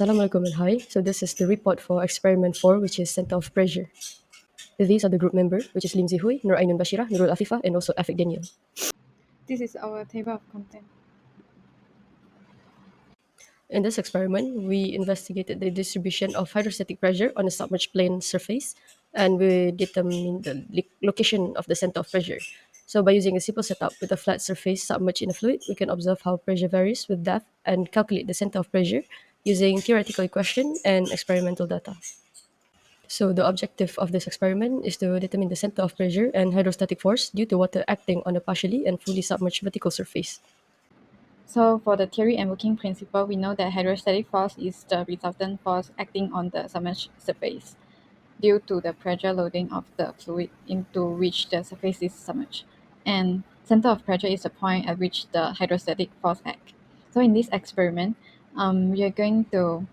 Assalamualaikum and hi. So this is the report for experiment 4, which is center of pressure. These are the group member, which is Lim Zi Hui, Norainun, Basyirah, Nurul, Afifah, and also Afiq, Danial. This is our table of content. In this experiment, we investigated the distribution of hydrostatic pressure on a submerged plane surface, and we determined the location of the center of pressure. So by using a simple setup with a flat surface submerged in a fluid, we can observe how pressure varies with depth and calculate the center of pressure using theoretical equation and experimental data. So the objective of this experiment is to determine the center of pressure and hydrostatic force due to water acting on a partially and fully submerged vertical surface. So for the theory and working principle, we know that hydrostatic force is the resultant force acting on the submerged surface due to the pressure loading of the fluid into which the surface is submerged. And center of pressure is the point at which the hydrostatic force acts. So in this experiment, we are going to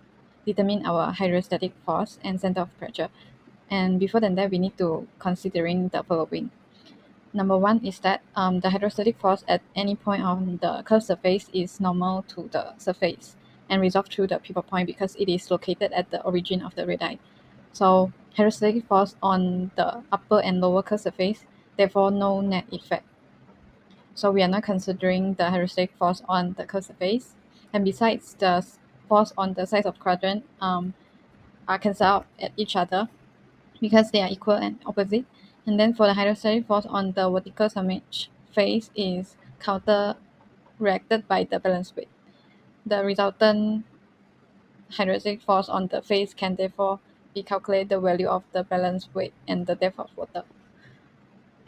determine our hydrostatic force and center of pressure. And before that, we need to considering the following. Number one is that the hydrostatic force at any point on the curved surface is normal to the surface and resolved through the pivot point because it is located at the origin of the radii. So hydrostatic force on the upper and lower curved surface, therefore no net effect. So we are not considering the hydrostatic force on the curved surface. And besides, the force on the sides of quadrant are cancelled out at each other because they are equal and opposite. And then for the hydrostatic force on the vertical submerged face is counteracted by the balance weight. The resultant hydrostatic force on the face can therefore be calculated the value of the balance weight and the depth of water.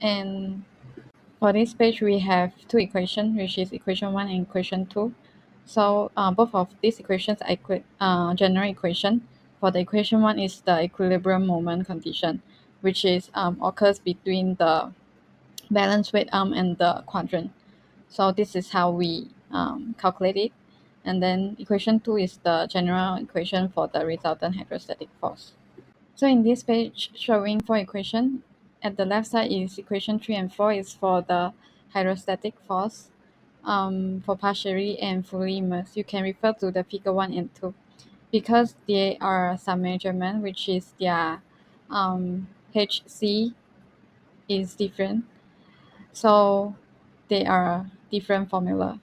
And for this page, we have two equations, which is equation 1 and equation 2. So both of these equations are general equation. For the equation 1 is the equilibrium moment condition, which is occurs between the balance weight arm and the quadrant. So this is how we calculate it. And then equation 2 is the general equation for the resultant hydrostatic force. So in this page showing four equation, at the left side is equation 3 and 4 is for the hydrostatic force for partially and fully immersed. You can refer to the figure 1 and 2 because they are some measurement, which is their HC is different. So they are different formula,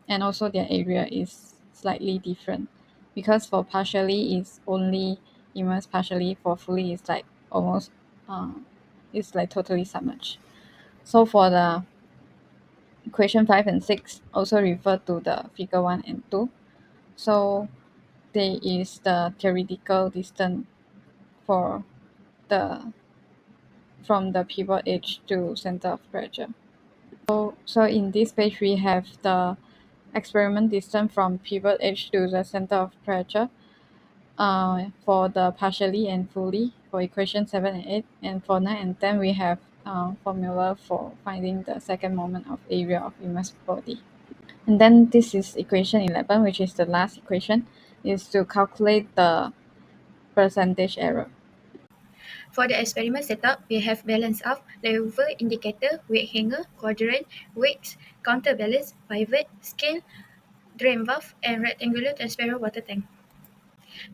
and also their area is slightly different because for partially is only immersed, partially for fully is like almost it's like totally submerged. So for the equation 5 and 6 also refer to the figure 1 and 2. So there is the theoretical distance for the from the pivot edge to center of pressure. So in this page we have the experiment distance from pivot edge to the center of pressure for the partially and fully for equation 7 and 8, and for 9 and 10 we have formula for finding the second moment of area of immersed body. And then this is equation 11, which is the last equation, is to calculate the percentage error. For the experiment setup, we have balance up, level indicator, weight hanger, quadrant, weights, counterbalance, pivot, scale, drain valve, and rectangular transparent water tank.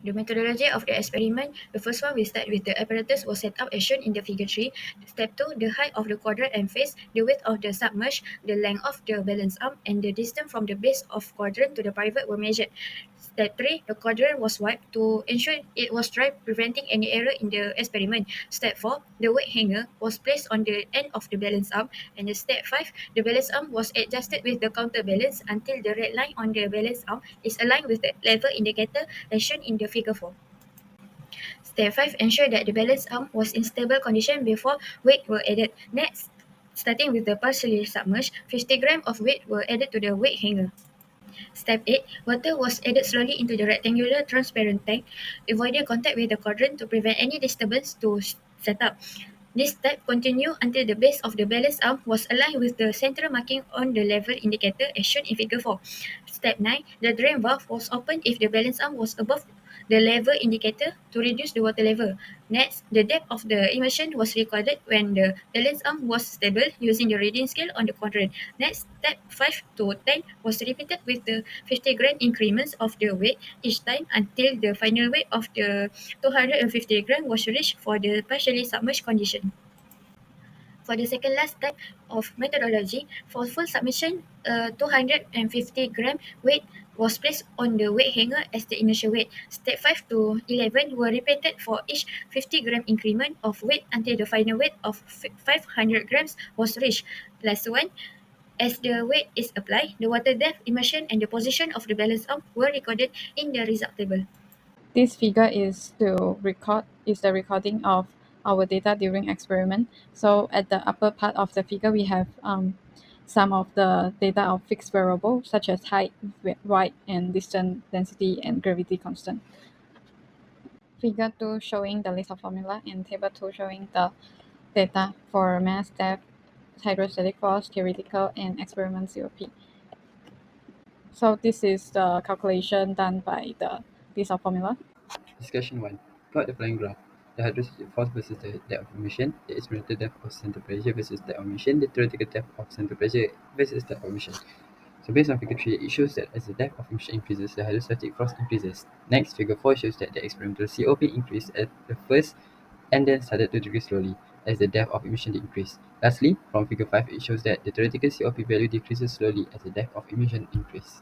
The methodology of the experiment, the first one we start with the apparatus was set up as shown in the figure 3. Step 2, the height of the quadrant and face, the width of the submerged, the length of the balance arm, and the distance from the base of quadrant to the pivot were measured. Step 3, the quadrant was wiped to ensure it was dry, preventing any error in the experiment. Step 4, the weight hanger was placed on the end of the balance arm. And the step 5, the balance arm was adjusted with the counterbalance until the red line on the balance arm is aligned with the level indicator as shown in the figure 4. Step 5, ensure that the balance arm was in stable condition before weight were added. Next, starting with the partially submerged, 50 grams of weight were added to the weight hanger. Step 8, water was added slowly into the rectangular transparent tank, avoiding contact with the quadrant to prevent any disturbance to set up. This step continued until the base of the balance arm was aligned with the central marking on the level indicator as shown in figure 4. Step 9, the drain valve was opened if the balance arm was above the level indicator to reduce the water level. Next, the depth of the immersion was recorded when the balance arm was stable using the reading scale on the quadrant. Next, step 5 to 10 was repeated with the 50 gram increments of the weight each time until the final weight of the 250 gram was reached for the partially submerged condition. For the second last type of methodology, for full submission, 250 gram weight was placed on the weight hanger as the initial weight. Step 5 to 11 were repeated for each 50-gram increment of weight until the final weight of 500 grams was reached. Last one, as the weight is applied, the water depth, immersion, and the position of the balance arm were recorded in the result table. This figure is the recording of our data during experiment. So at the upper part of the figure, we have some of the data of fixed variables such as height, weight, and distance, density, and gravity constant. Figure 2 showing the list of formula, and table 2 showing the data for mass, depth, hydrostatic force, theoretical, and experiment COP. So this is the calculation done by the list of formula. Discussion 1. Plot the following graph. The hydrostatic force versus the depth of emission, the experimental depth of center pressure versus depth of emission, the theoretical depth of center pressure versus depth of emission. So based on figure 3, it shows that as the depth of emission increases, the hydrostatic force increases. Next, figure 4 shows that the experimental COP increased at the first and then started to decrease slowly as the depth of emission increased. Lastly, from figure 5, it shows that the theoretical COP value decreases slowly as the depth of emission increases.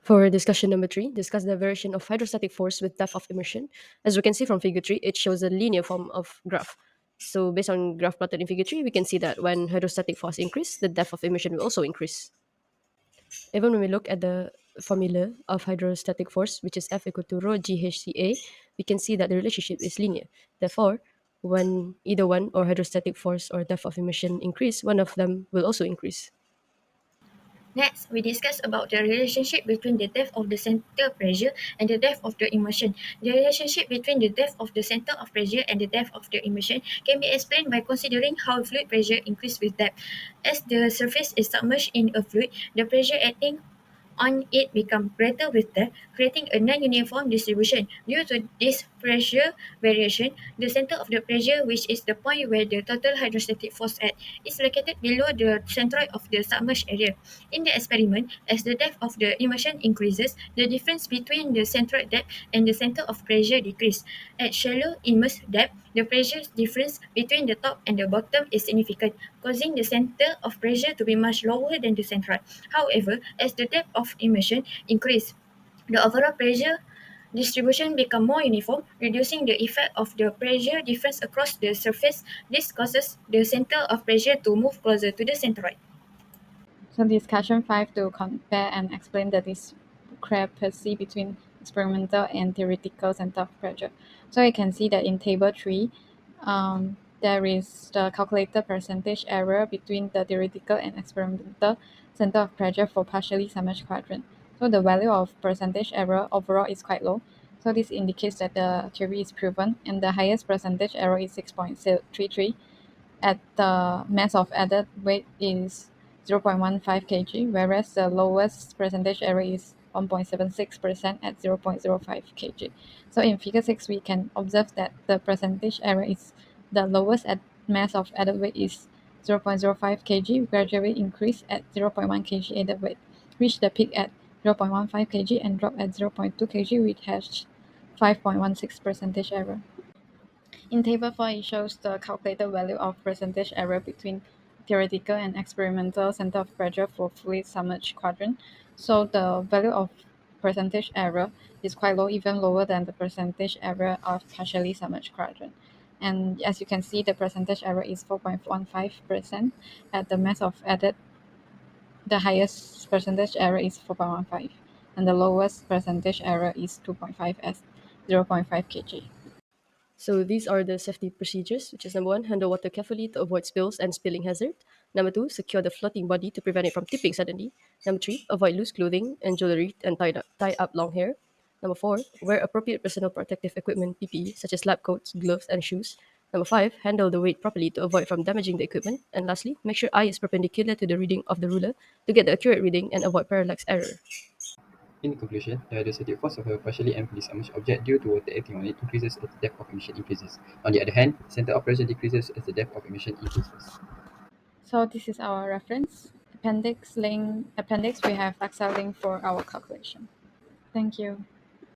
For discussion number 3, discuss the variation of hydrostatic force with depth of immersion. As we can see from figure 3, it shows a linear form of graph. So based on graph plotted in figure 3, we can see that when hydrostatic force increase, the depth of immersion will also increase. Even when we look at the formula of hydrostatic force, which is F equal to rho GHCA, we can see that the relationship is linear. Therefore, when either one or hydrostatic force or depth of immersion increase, one of them will also increase. Next, we discuss about the relationship between the depth of the center pressure and the depth of the immersion. The relationship between the depth of the center of pressure and the depth of the immersion can be explained by considering how fluid pressure increases with depth. As the surface is submerged in a fluid, the pressure acting on it become greater with depth, creating a non-uniform distribution. Due to this pressure variation, the center of the pressure, which is the point where the total hydrostatic force at, is located below the centroid of the submerged area. In the experiment, as the depth of the immersion increases, the difference between the centroid depth and the center of pressure decreases. At shallow immersed depth, the pressure difference between the top and the bottom is significant, causing the center of pressure to be much lower than the centroid. However, as the depth of immersion increases, the overall pressure distribution become more uniform, reducing the effect of the pressure difference across the surface. This causes the center of pressure to move closer to the centroid. So discussion 5 to compare and explain the discrepancy between experimental and theoretical center of pressure. So you can see that in table 3, there is the calculated percentage error between the theoretical and experimental center of pressure for partially submerged quadrant. So the value of percentage error overall is quite low. So this indicates that the theory is proven, and the highest percentage error is 6.33 at the mass of added weight is 0.15 kg, whereas the lowest percentage error is 1.76% at 0.05 kg. So in figure 6, we can observe that the percentage error is the lowest at mass of added weight is 0.05 kg, gradually increase at 0.1 kg added weight, reach the peak at 0.15 kg and drop at 0.2 kg, which has 5.16 percentage error. In table 4, it shows the calculated value of percentage error between theoretical and experimental center of pressure for fluid submerged quadrant. So the value of percentage error is quite low, even lower than the percentage error of partially submerged quadrant. And as you can see, the percentage error is 4.15%. At the mass of added, the highest percentage error is 4.15, and the lowest percentage error is 2.5 as 0.5 kg. So these are the safety procedures, which is number 1, handle water carefully to avoid spills and spilling hazard. Number 2, secure the floating body to prevent it from tipping suddenly. Number 3, avoid loose clothing and jewelry and tie up long hair. Number 4, wear appropriate personal protective equipment (PPE) such as lab coats, gloves, and shoes. Number 5, handle the weight properly to avoid from damaging the equipment. And lastly, make sure eye is perpendicular to the reading of the ruler to get the accurate reading and avoid parallax error. In conclusion, the hydrostatic force of a partially empty submerged object due to water acting on it increases as the depth of emission increases. On the other hand, the center of pressure decreases as the depth of emission increases. So this is our reference. Appendix, we have Excel link for our calculation. Thank you.